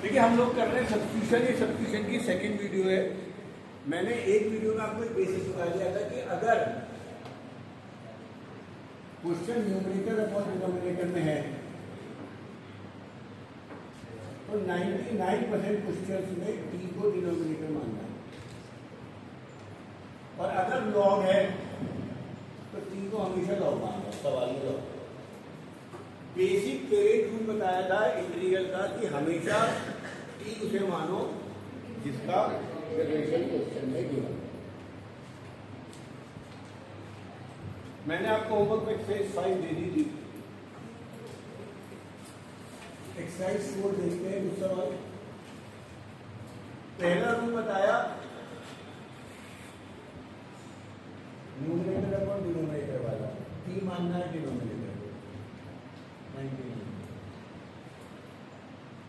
देखिए हम लोग कर रहे हैं सब्स्टिट्यूशन। ये सब्स्टिट्यूशन की सेकंड वीडियो है। मैंने एक वीडियो में आपको एक बेसिक बता दिया था कि अगर क्वेश्चन न्यूमरेटर और डिनोमिनेटर में है तो 99% क्वेश्चन में टी को डिनोमिनेटर मानना है, और अगर लॉग है तो टी को हमेशा लॉग मानना है। सवाल में लॉग बेसिक पेरेंट रूल बताया था इंटीग्रल का कि हमेशा टी उसे मानो जिसका डेरिवेशन क्वेश्चन में गिवन। मैंने आपको होमवर्क में एक्सरसाइज 5 दे दी थी। एक्सरसाइज 4 देखते हैं कुछ सवाल। पहला रूल बताया न्यूमरेटर और डिनोमिनेटर वाला, टी मानना है डिनोमिनेटर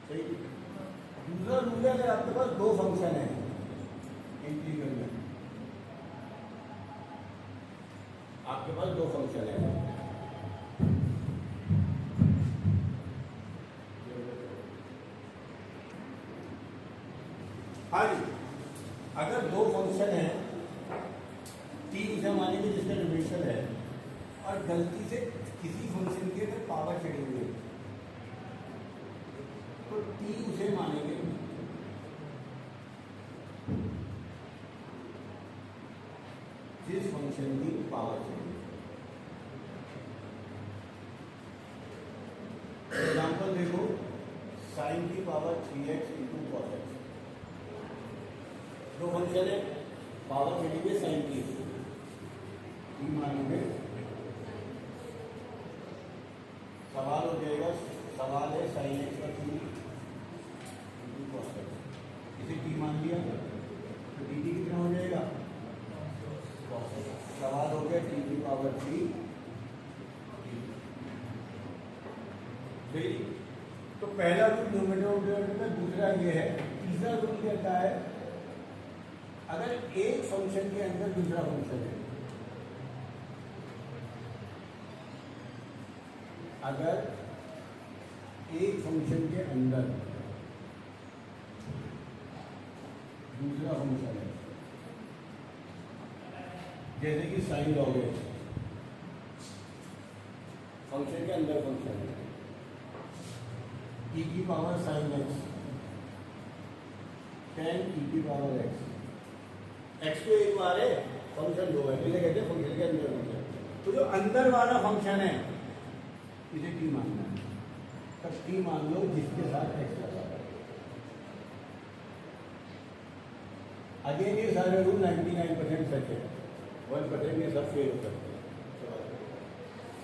सही। दूसरा रूल है अगर आपके पास दो फंक्शन है इंटीग्रल में, आपके पास दो फंक्शन है, हाँ जी, अगर दो फंक्शन है टी उसे मानेंगे जिसका डेरिवेशन है, और गलती से किसी फंक्शन के अगर पावर चढ़ी हुई है तो टी उसे मानेंगे जिस फंक्शन की पावर चढ़ी। एग्जाम्पल देखो, साइन की power 3x into cos x. दो फंक्शन है, पावर चढ़ी हुई साइन की, टी मानेंगे। सवाल हो जाएगा, सवाल है साइन एक्स का 3 इंटू कॉस एक्स, इसे टी मान लिया तो डी टी कितना हो जाएगा कॉस एक्स। सवाल हो गया टी की पावर 3। तो पहला रूल न्यूमरेटर का, दूसरा ये है। तीसरा रूल कहता है अगर एक फंक्शन के अंदर दूसरा फंक्शन है, अगर एक फंक्शन के अंदर दूसरा फंक्शन है, जैसे कि साइन लॉग है, फंक्शन के अंदर फंक्शन है, e की power sine x, ten e की पावर एक्स। एक्स को एक बार है, फंक्शन दो है, इसे कहते हैं फंक्शन के अंदर फंक्शन। तो जो अंदर वाला फंक्शन है इसे टी मानना है, तब टी मान लो जिसके साथ एक्स लगा है। अगेन ये सारे रूल 99% सच है, 1% ये सब फेल हो सकते हैं।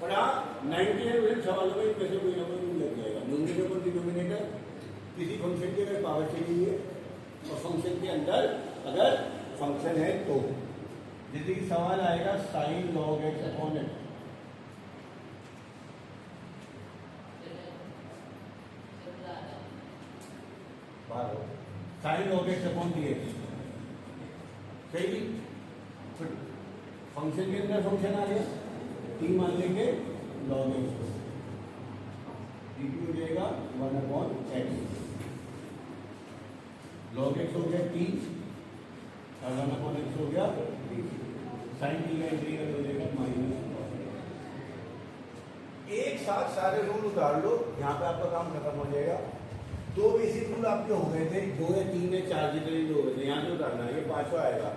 और हाँ, 99% सवालों में इनमें से कोई ना कोई रूल लग जाएगा। न्यूमरेटर और डिनोमिनेटर, किसी फंक्शन की अगर पावर चली हुई है और फंक्शन के अंदर अगर फंक्शन है तो, जैसे कि सवाल आएगा sign log x upon x. Sign log x upon D x, सही। फंक्शन के अंदर फंक्शन आ गया, टी मान लेंगे लॉग एक्स को, डी टी हो जाएगा 1 अपॉन एक्स। लॉग एक्स हो गया टी और 1 अपॉन एक्स हो गया डी। साइन टी का इंटीग्रल हो जाएगा माइनस। एक साथ सारे रूल उतार लो, यहाँ पे आपका काम खत्म हो जाएगा। दो बेसिक रूल आपके हो गए थे, 2 या 3 या 4 जितने भी हो गए थे, यहाँ से उतारना है। ये 5वां आएगा।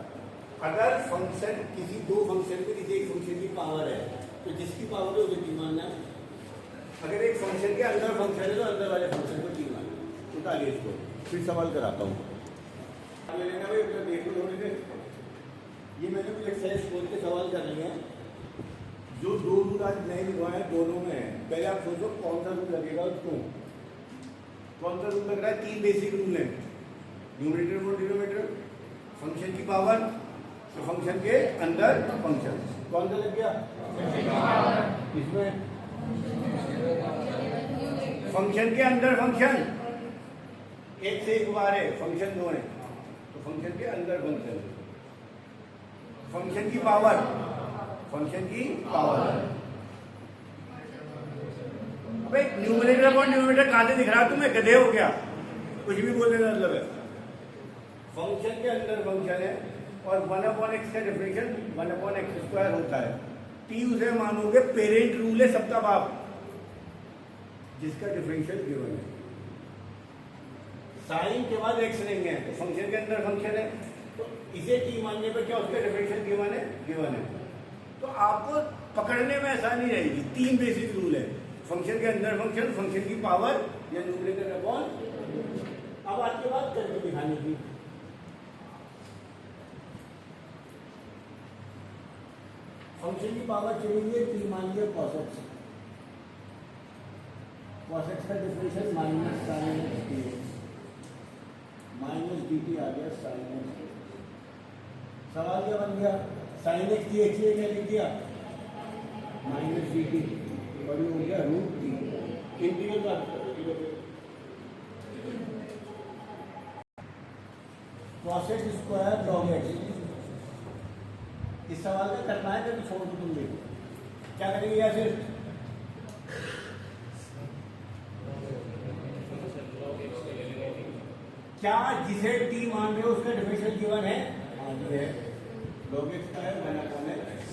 अगर फंक्शन किसी दो फंक्शन में किसी एक फंक्शन की पावर है तो जिसकी पावर है उसे टी मानना है। अगर एक फंक्शन के अंदर फंक्शन है तो अंदर वाले फंक्शन को टी मानना है। उतारिए इसको, फिर सवाल कराता हूँ। लेना भाई, देख लो थोड़ी देर। ये मैंने कुछ एक्सरसाइज बोल के सवाल कर रहे हैं। जो दो रूल आज नए लिखवाए हैं दोनों में है। पहले आप सोचो कौन सा रूल लगेगा और क्यों। कौन सा रूल लग रहा है? 3 बेसिक रूल है, न्यूमरेटर और डिनोमिनेटर, फंक्शन की पावर, तो फंक्शन के अंदर फंक्शन। कौन सा लग गया इसमें? फंक्शन के अंदर फंक्शन, एक से एक बार है, फंक्शन दो है तो फंक्शन के अंदर फंक्शन। फंक्शन की पावर, फंक्शन की पावर। अबे न्यूमरेटर और डिनोमिनेटर कहां से दिख रहा है तुम्हें? गधे हो गया? कुछ भी बोलने का मतलब है फंक्शन के अंदर फंक्शन है और 1/x का डिफरेंशियल 1/x² होता है। टी उसे मानोगे पेरेंट रूल है, सबका बाप, जिसका डिफरेंशियल गिवन है। साइन के बाद एक्स लेंगे तो फंक्शन के अंदर फंक्शन है, तो इसे टी मानने पर क्या उसका डिफरेंशियल गिवन है। तो आपको पकड़ने में आसानी रहेगी। 3 बेसिक रूल है, फंक्शन के अंदर फंक्शन, फंक्शन की पावर या न्यूमरेटर अपॉन। अब आपकी बात करके दिखाने की, फंक्शन की पावर चलेंगे टी मान लिया cos x, cos x का differential minus sine x dx, minus dt आ गया साइन एक्स। सवाल क्या बन गया, साइन एक्स dx ने क्या लिख दिया माइनस dt, बड़ी हो गया रूट टी। इंटीग्रल बात करो, cos x square log x। इस सवाल का करना है कभी छोड़ दो, तुम देखो क्या करेंगे। या फिर क्या जिसे टी मान रहे हो उसका डिफरेंशियल गिवन है, log x का है 1/x।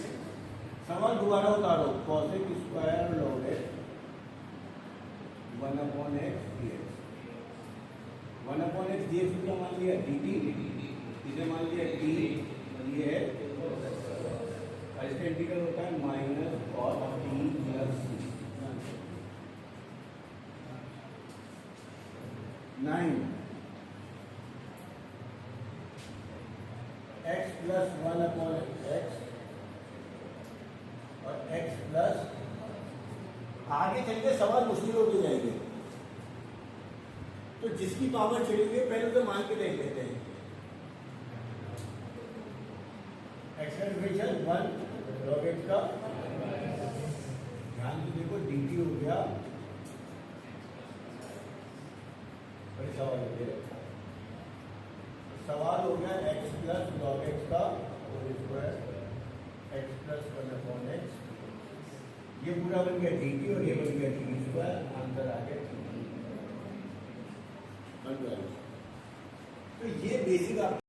सवाल दोबारा उतारो, cos x square log x 1/x dx। 1/x dx क्या मान लिया dt, इसे मान लिया t, ये है इसका इंटीग्रल होता है minus cos t plus 9 x plus 1/x और x प्लस, आगे चलते सवाल मुश्किल होते जाएंगे, तो जिसकी पावर चलेंगे पहले तो मान के देख लेते हैं। x का डिफरेंशियल 1 log x का, ध्यान से देखो dt हो गया, बड़े सवाल हो गए। सवाल हो गया x प्लस log x का whole square, x plus 1/x, ये पूरा बन गया dt और ये बन गया t स्क्वायर, आंसर आ गया t। तो ये बेसिक